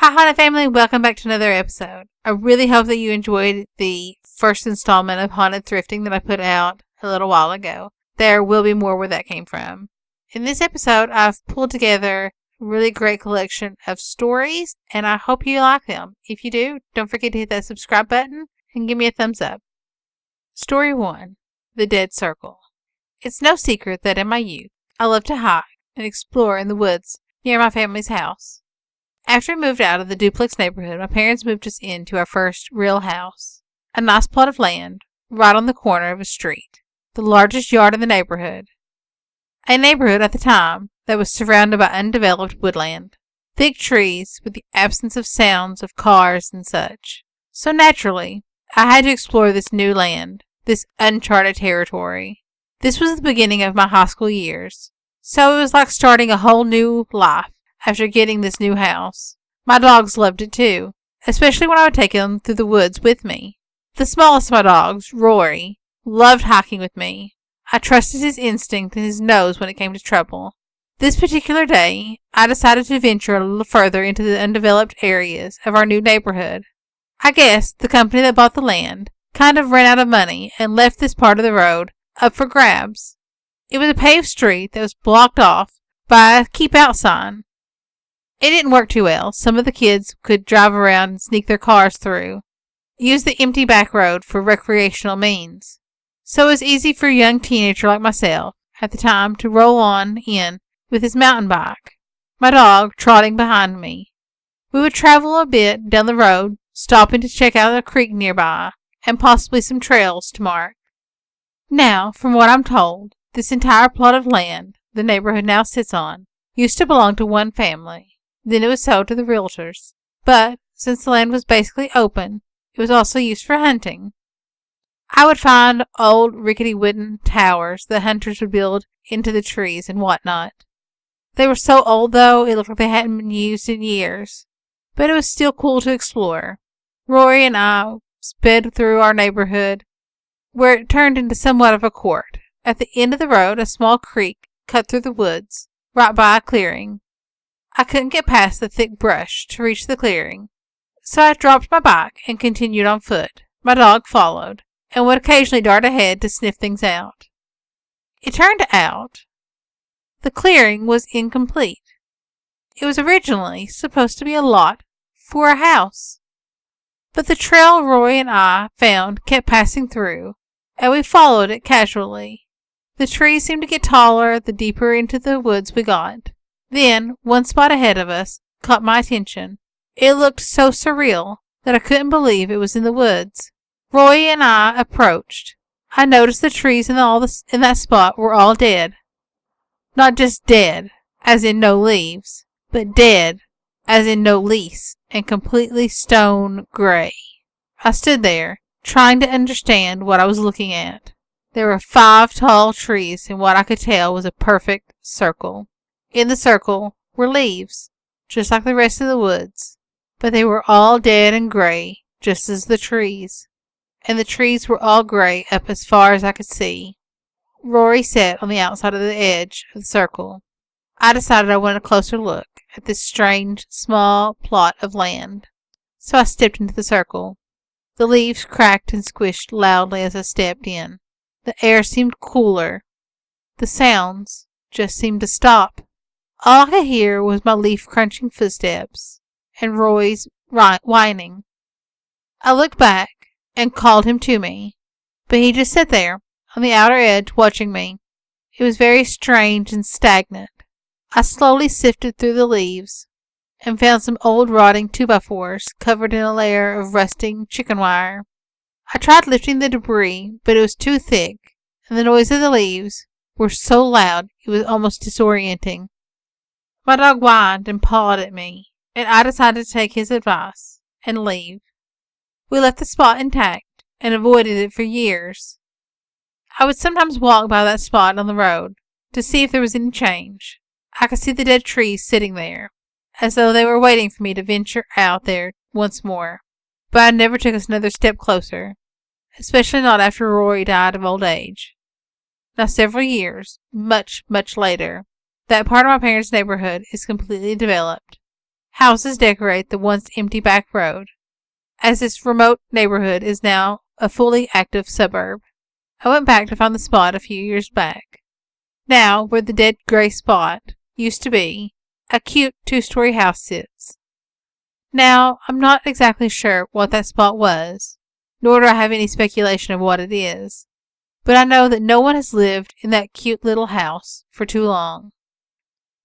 Hi, Haunted Family. Welcome back to another episode. I really hope that you enjoyed the first installment of Haunted Thrifting that I put out a little while ago. There will be more where that came from. In this episode, I've pulled together a really great collection of stories, and I hope you like them. If you do, don't forget to hit that subscribe button and give me a thumbs up. Story 1. The Dead Circle. It's no secret that in my youth, I loved to hike and explore in the woods near my family's house. After we moved out of the duplex neighborhood, my parents moved us into our first real house, a nice plot of land right on the corner of a street, the largest yard in the neighborhood. A neighborhood at the time that was surrounded by undeveloped woodland, thick trees with the absence of sounds of cars and such. So naturally, I had to explore this new land, this uncharted territory. This was the beginning of my high school years, so it was like starting a whole new life. After getting this new house, my dogs loved it too, especially when I would take them through the woods with me. The smallest of my dogs, Rory, loved hiking with me. I trusted his instinct and his nose when it came to trouble. This particular day, I decided to venture a little further into the undeveloped areas of our new neighborhood. I guess the company that bought the land kind of ran out of money and left this part of the road up for grabs. It was a paved street that was blocked off by a keep out sign. It didn't work too well. Some of the kids could drive around and sneak their cars through, use the empty back road for recreational means. So it was easy for a young teenager like myself at the time to roll on in with his mountain bike, my dog trotting behind me. We would travel a bit down the road, stopping to check out a creek nearby and possibly some trails to mark. Now, from what I'm told, this entire plot of land the neighborhood now sits on used to belong to one family. Then it was sold to the realtors. But since the land was basically open, it was also used for hunting. I would find old rickety wooden towers that hunters would build into the trees and whatnot. They were so old, though, it looked like they hadn't been used in years. But it was still cool to explore. Rory and I sped through our neighborhood, where it turned into somewhat of a court. At the end of the road, a small creek cut through the woods, right by a clearing. I couldn't get past the thick brush to reach the clearing, so I dropped my bike and continued on foot. My dog followed, and would occasionally dart ahead to sniff things out. It turned out the clearing was incomplete. It was originally supposed to be a lot for a house, but the trail Roy and I found kept passing through, and we followed it casually. The trees seemed to get taller the deeper into the woods we got. Then, one spot ahead of us caught my attention. It looked so surreal that I couldn't believe it was in the woods. Roy and I approached. I noticed the trees in that spot were all dead. Not just dead, as in no leaves, but dead, as in no leaves, and completely stone gray. I stood there, trying to understand what I was looking at. There were 5 tall trees in what I could tell was a perfect circle. In the circle were leaves, just like the rest of the woods, but they were all dead and gray, just as the trees. And the trees were all gray up as far as I could see. Rory sat on the outside of the edge of the circle. I decided I wanted a closer look at this strange, small plot of land. So I stepped into the circle. The leaves cracked and squished loudly as I stepped in. The air seemed cooler. The sounds just seemed to stop. All I could hear was my leaf-crunching footsteps and Roy's whining. I looked back and called him to me, but he just sat there on the outer edge watching me. It was very strange and stagnant. I slowly sifted through the leaves and found some old rotting 2x4s covered in a layer of rusting chicken wire. I tried lifting the debris, but it was too thick, and the noise of the leaves were so loud it was almost disorienting. My dog whined and pawed at me, and I decided to take his advice and leave. We left the spot intact and avoided it for years. I would sometimes walk by that spot on the road to see if there was any change. I could see the dead trees sitting there, as though they were waiting for me to venture out there once more. But I never took another step closer, especially not after Rory died of old age. Now several years, much later, that part of my parents' neighborhood is completely developed. Houses decorate the once empty back road, as this remote neighborhood is now a fully active suburb. I went back to find the spot a few years back. Now, where the dead gray spot used to be, a cute 2-story house sits. Now, I'm not exactly sure what that spot was, nor do I have any speculation of what it is, but I know that no one has lived in that cute little house for too long.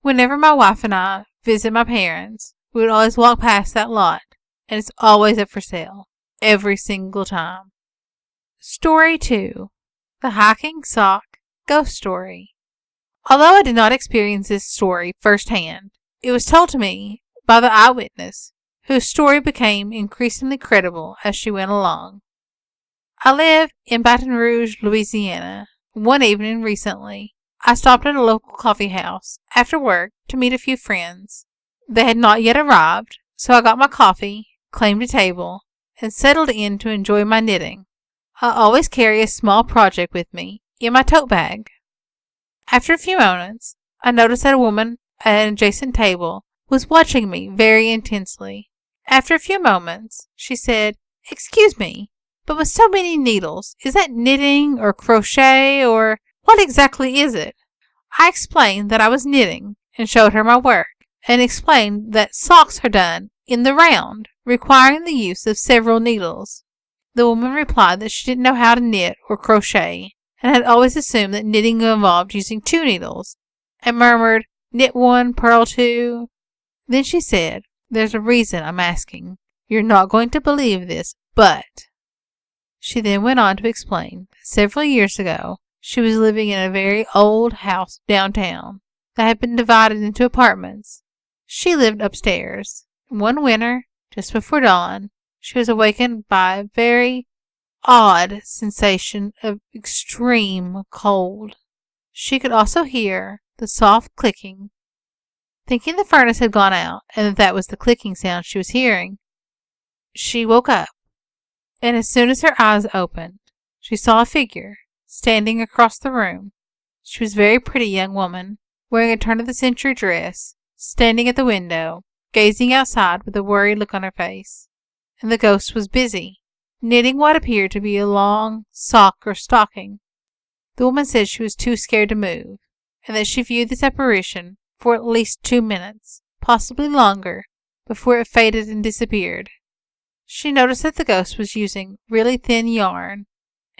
Whenever my wife and I visit my parents, we would always walk past that lot, and it's always up for sale, every single time. Story 2. The Hiking Sock Ghost Story. Although I did not experience this story firsthand, it was told to me by the eyewitness, whose story became increasingly credible as she went along. I live in Baton Rouge, Louisiana. One evening recently, I stopped at a local coffee house after work to meet a few friends. They had not yet arrived, so I got my coffee, claimed a table, and settled in to enjoy my knitting. I always carry a small project with me in my tote bag. After a few moments, I noticed that a woman at an adjacent table was watching me very intensely. After a few moments, she said, "Excuse me, but with so many needles, is that knitting or crochet or what exactly is it?" I explained that I was knitting and showed her my work, and explained that socks are done in the round, requiring the use of several needles. The woman replied that she didn't know how to knit or crochet, and had always assumed that knitting involved using 2 needles, and murmured, "Knit 1, purl 2. Then she said, "There's a reason I'm asking. You're not going to believe this, but..." She then went on to explain that several years ago, she was living in a very old house downtown that had been divided into apartments. She lived upstairs. One winter, just before dawn, she was awakened by a very odd sensation of extreme cold. She could also hear the soft clicking. Thinking the furnace had gone out, and that was the clicking sound she was hearing, she woke up, and as soon as her eyes opened, she saw a figure standing across the room. She was a very pretty young woman, wearing a turn-of-the-century dress, standing at the window, gazing outside with a worried look on her face. And the ghost was busy, knitting what appeared to be a long sock or stocking. The woman said she was too scared to move, and that she viewed this apparition for at least 2 minutes, possibly longer, before it faded and disappeared. She noticed that the ghost was using really thin yarn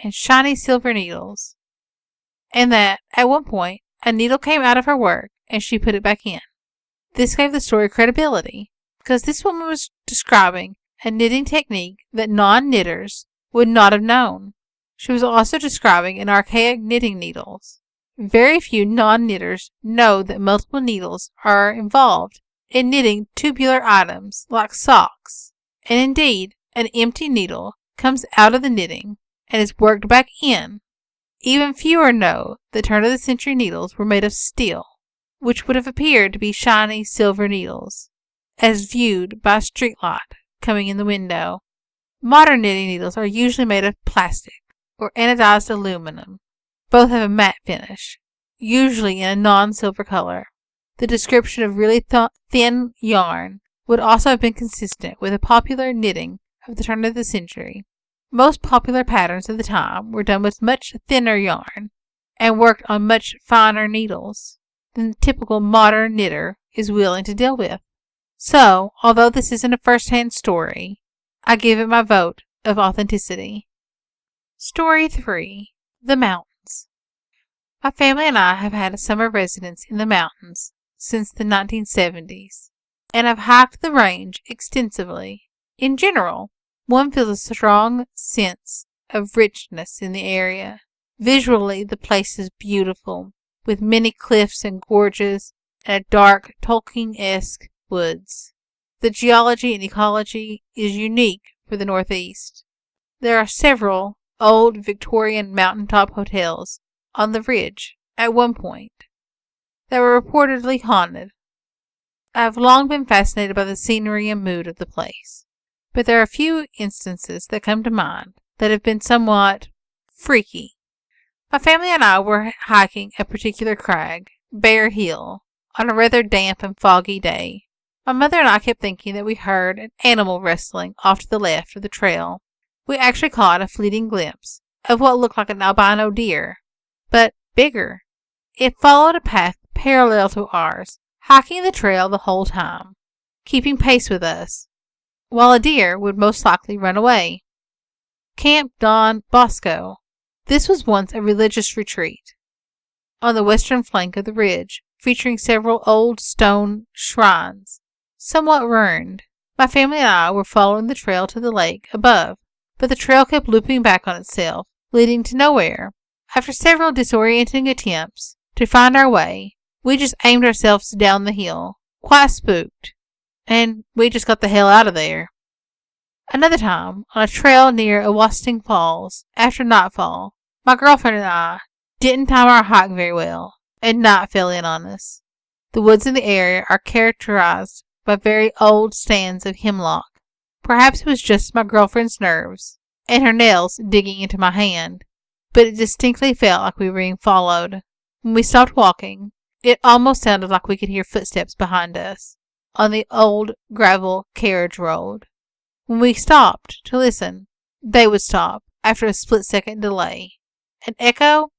and shiny silver needles, and that, at one point, a needle came out of her work and she put it back in. This gave the story credibility, because this woman was describing a knitting technique that non-knitters would not have known. She was also describing an archaic knitting needles. Very few non-knitters know that multiple needles are involved in knitting tubular items like socks, and indeed, an empty needle comes out of the knitting and is worked back in. Even fewer know that turn-of-the-century needles were made of steel, which would have appeared to be shiny silver needles, as viewed by a street light coming in the window. Modern knitting needles are usually made of plastic or anodized aluminum. Both have a matte finish, usually in a non-silver color. The description of really thin yarn would also have been consistent with the popular knitting of the turn of the century. Most popular patterns of the time were done with much thinner yarn and worked on much finer needles than the typical modern knitter is willing to deal with. So, although this isn't a first-hand story, I give it my vote of authenticity. Story 3. The Mountains. My family and I have had a summer residence in the mountains since the 1970s, and have hiked the range extensively. In general, one feels a strong sense of richness in the area. Visually, the place is beautiful, with many cliffs and gorges and a dark Tolkien-esque woods. The geology and ecology is unique for the Northeast. There are several old Victorian mountaintop hotels on the ridge at one point that were reportedly haunted. I have long been fascinated by the scenery and mood of the place, but there are a few instances that come to mind that have been somewhat freaky. My family and I were hiking a particular crag, Bear Hill, on a rather damp and foggy day. My mother and I kept thinking that we heard an animal rustling off to the left of the trail. We actually caught a fleeting glimpse of what looked like an albino deer, but bigger. It followed a path parallel to ours, hiking the trail the whole time, keeping pace with us, while a deer would most likely run away. Camp Don Bosco. This was once a religious retreat on the western flank of the ridge, featuring several old stone shrines, somewhat ruined. My family and I were following the trail to the lake above, but the trail kept looping back on itself, leading to nowhere. After several disorienting attempts to find our way, we just aimed ourselves down the hill, quite spooked, and we just got the hell out of there. Another time, on a trail near Awasting Falls, after nightfall, my girlfriend and I didn't time our hike very well, and night fell in on us. The woods in the area are characterized by very old stands of hemlock. Perhaps it was just my girlfriend's nerves and her nails digging into my hand, but it distinctly felt like we were being followed. When we stopped walking, it almost sounded like we could hear footsteps behind us on the old gravel carriage road. When we stopped to listen, they would stop after a split-second delay. An echo?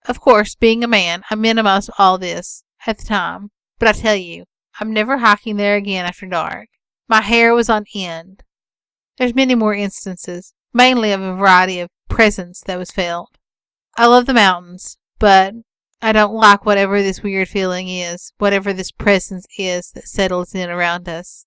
Of course, being a man, I minimized all this at the time, but I tell you, I'm never hiking there again after dark. My hair was on end. There's many more instances, mainly of a variety of presence that was felt. I love the mountains, but I don't like whatever this weird feeling is, whatever this presence is that settles in around us.